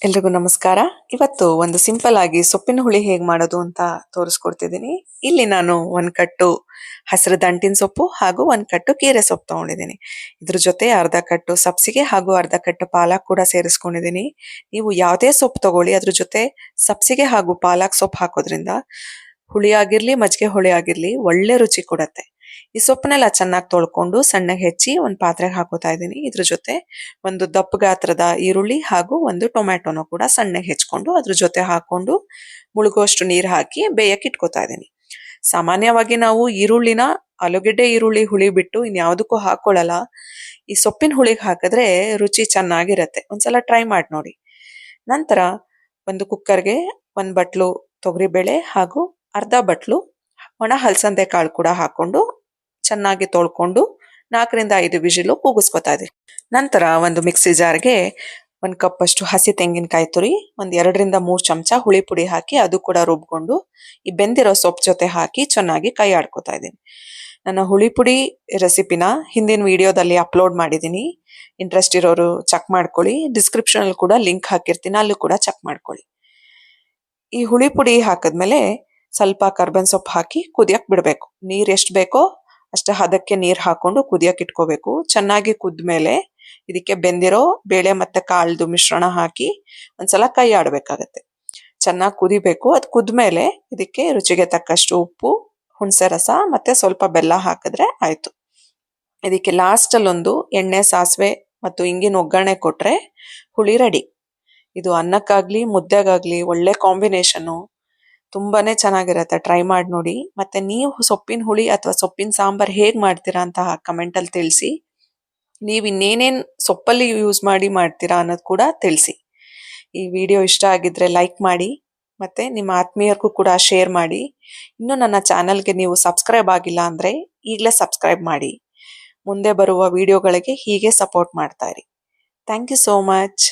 ಎಲ್ರಿಗೂ ನಮಸ್ಕಾರ. ಇವತ್ತು ಒಂದು ಸಿಂಪಲ್ ಆಗಿ ಸೊಪ್ಪಿನ ಹುಳಿ ಹೇಗೆ ಮಾಡೋದು ಅಂತ ತೋರಿಸ್ಕೊಡ್ತಿದ್ದೀನಿ. ಇಲ್ಲಿ ನಾನು ಒಂದು ಕಟ್ಟು ಹಸಿರು ದಂಟಿನ ಸೊಪ್ಪು ಹಾಗೂ ಒಂದು ಕಟ್ಟು ಕೀರೆ ಸೊಪ್ಪು ತಗೊಂಡಿದ್ದೀನಿ. ಇದ್ರ ಜೊತೆ ಅರ್ಧ ಕಟ್ಟು ಸಬ್ಸಿಗೆ ಹಾಗೂ ಅರ್ಧ ಕಟ್ಟು ಪಾಲಕ್ ಕೂಡ ಸೇರಿಸ್ಕೊಂಡಿದ್ದೀನಿ. ನೀವು ಯಾವುದೇ ಸೊಪ್ಪು ತಗೊಳ್ಳಿ, ಅದ್ರ ಜೊತೆ ಸಬ್ಸಿಗೆ ಹಾಗೂ ಪಾಲಕ್ ಸೊಪ್ಪು ಹಾಕೋದ್ರಿಂದ ಹುಳಿ ಆಗಿರ್ಲಿ ಮಜ್ಜಿಗೆ ಹುಳಿ ಆಗಿರ್ಲಿ ಒಳ್ಳೆ ರುಚಿ ಕೊಡತ್ತೆ. ಈ ಸೊಪ್ಪನ್ನೆಲ್ಲ ಚೆನ್ನಾಗಿ ತೊಳ್ಕೊಂಡು ಸಣ್ಣಗೆ ಹೆಚ್ಚಿ ಒಂದು ಪಾತ್ರೆಗೆ ಹಾಕೋತಾ ಇದ್ದೀನಿ. ಇದ್ರ ಜೊತೆ ಒಂದು ದಪ್ಪ ಗಾತ್ರದ ಈರುಳ್ಳಿ ಹಾಗೂ ಒಂದು ಟೊಮ್ಯಾಟೊನ ಕೂಡ ಸಣ್ಣಗೆ ಹೆಚ್ಕೊಂಡು ಅದ್ರ ಜೊತೆ ಹಾಕೊಂಡು ಮುಳುಗುವಷ್ಟು ನೀರು ಹಾಕಿ ಬೇಯಕ್ಕೆ ಇಟ್ಕೋತಾ ಇದ್ದೀನಿ. ಸಾಮಾನ್ಯವಾಗಿ ನಾವು ಈರುಳ್ಳಿನ ಆಲೂಗೆಡ್ಡೆ ಈರುಳ್ಳಿ ಹುಳಿ ಬಿಟ್ಟು ಇನ್ಯಾವುದಕ್ಕೂ ಹಾಕೊಳ್ಳಲ್ಲ. ಈ ಸೊಪ್ಪಿನ ಹುಳಿಗೆ ಹಾಕಿದ್ರೆ ರುಚಿ ಚೆನ್ನಾಗಿರತ್ತೆ. ಒಂದ್ಸಲ ಟ್ರೈ ಮಾಡಿ ನೋಡಿ. ನಂತರ ಒಂದು ಕುಕ್ಕರ್ಗೆ ಒಂದು ಬಟ್ಲು ತೊಗರಿಬೇಳೆ ಹಾಗೂ ಅರ್ಧ ಬಟ್ಲು ಒಣ ಹಲಸಂದೆ ಕಾಳು ಕೂಡ ಹಾಕೊಂಡು ಚೆನ್ನಾಗಿ ತೊಳ್ಕೊಂಡು 4-5 ವಿಜಿಲು ಕೂಗಿಸ್ಕೊತಾ ಇದ್ದೀನಿ. ನಂತರ ಒಂದು ಮಿಕ್ಸಿ ಜಾರ್ಗೆ 1 ಕಪ್ಪಷ್ಟು ಹಸಿ ತೆಂಗಿನಕಾಯಿ ತುರಿ, ಒಂದು 2-3 ಚಮಚ ಹುಳಿ ಪುಡಿ ಹಾಕಿ ಅದು ಕೂಡ ರುಬ್ಕೊಂಡು ಈ ಬೆಂದಿರೋ ಸೊಪ್ಪು ಜೊತೆ ಹಾಕಿ ಚೆನ್ನಾಗಿ ಕೈ ಆಡ್ಕೊತಾ ಇದ್ದೀನಿ. ನನ್ನ ಹುಳಿ ಪುಡಿ ರೆಸಿಪಿನ ಹಿಂದಿನ ವಿಡಿಯೋದಲ್ಲಿ ಅಪ್ಲೋಡ್ ಮಾಡಿದ್ದೀನಿ. ಇಂಟ್ರೆಸ್ಟ್ ಇರೋರು ಚೆಕ್ ಮಾಡ್ಕೊಳ್ಳಿ. ಡಿಸ್ಕ್ರಿಪ್ಷನಲ್ಲಿ ಕೂಡ ಲಿಂಕ್ ಹಾಕಿರ್ತೀನಿ, ಅಲ್ಲೂ ಕೂಡ ಚೆಕ್ ಮಾಡ್ಕೊಳ್ಳಿ. ಈ ಹುಳಿ ಪುಡಿ ಹಾಕಿದ್ಮೇಲೆ ಸ್ವಲ್ಪ ಕರ್ಬೇವಿನ ಸೊಪ್ಪು ಹಾಕಿ ಕುದಿಯಕ್ಕೆ ಬಿಡಬೇಕು. ನೀರು ಎಷ್ಟು ಬೇಕೋ ಅಷ್ಟು ಹದಕ್ಕೆ ನೀರು ಹಾಕೊಂಡು ಕುದಿಯಕ್ಕೆ ಇಟ್ಕೋಬೇಕು. ಚೆನ್ನಾಗಿ ಕುದ್ಮೇಲೆ ಇದಕ್ಕೆ ಬೆಂದಿರೋ ಬೇಳೆ ಮತ್ತು ಕಾಳ್ದು ಮಿಶ್ರಣ ಹಾಕಿ ಒಂದ್ಸಲ ಕೈ ಆಡಬೇಕಾಗತ್ತೆ. ಚೆನ್ನಾಗಿ ಕುದಿಬೇಕು. ಅದು ಕುದ್ಮೇಲೆ ಇದಕ್ಕೆ ರುಚಿಗೆ ತಕ್ಕಷ್ಟು ಉಪ್ಪು, ಹುಣಸೆ ರಸ ಮತ್ತು ಸ್ವಲ್ಪ ಬೆಲ್ಲ ಹಾಕಿದ್ರೆ ಆಯಿತು. ಇದಕ್ಕೆ ಲಾಸ್ಟಲ್ಲೊಂದು ಎಣ್ಣೆ, ಸಾಸಿವೆ ಮತ್ತು ಇಂಗಿನ ಒಗ್ಗರಣೆ ಕೊಟ್ಟರೆ ಹುಳಿ ರೆಡಿ. ಇದು ಅನ್ನಕ್ಕಾಗಲಿ ಮುದ್ದೆಗಾಗಲಿ ಒಳ್ಳೆ ಕಾಂಬಿನೇಷನ್ನು. ತುಂಬಾನೇ ಚೆನ್ನಾಗಿರುತ್ತೆ. ಟ್ರೈ ಮಾಡಿ ನೋಡಿ. ಮತ್ತೆ ನೀವು ಸೊಪ್ಪಿನ ಹುಳಿ ಅಥವಾ ಸೊಪ್ಪಿನ ಸಾಂಬಾರ್ ಹೇಗೆ ಮಾಡ್ತೀರಾ ಅಂತ ಕಮೆಂಟಲ್ಲಿ ತಿಳಿಸಿ. ನೀವು ಇನ್ನೇನೇನು ಸೊಪ್ಪಲ್ಲಿ ಯೂಸ್ ಮಾಡಿ ಮಾಡ್ತೀರಾ ಅನ್ನೋದು ಕೂಡ ತಿಳಿಸಿ. ಈ ವಿಡಿಯೋ ಇಷ್ಟ ಆಗಿದ್ರೆ ಲೈಕ್ ಮಾಡಿ ಮತ್ತು ನಿಮ್ಮ ಆತ್ಮೀಯರಿಗೂ ಕೂಡ ಶೇರ್ ಮಾಡಿ. ಇನ್ನೂ ನನ್ನ ಚಾನಲ್ಗೆ ನೀವು ಸಬ್ಸ್ಕ್ರೈಬ್ ಆಗಿಲ್ಲ ಅಂದರೆ ಈಗಲೇ ಸಬ್ಸ್ಕ್ರೈಬ್ ಮಾಡಿ. ಮುಂದೆ ಬರುವ ವಿಡಿಯೋಗಳಿಗೆ ಹೀಗೆ ಸಪೋರ್ಟ್ ಮಾಡ್ತಾ ಇರಿ. Thank you so much.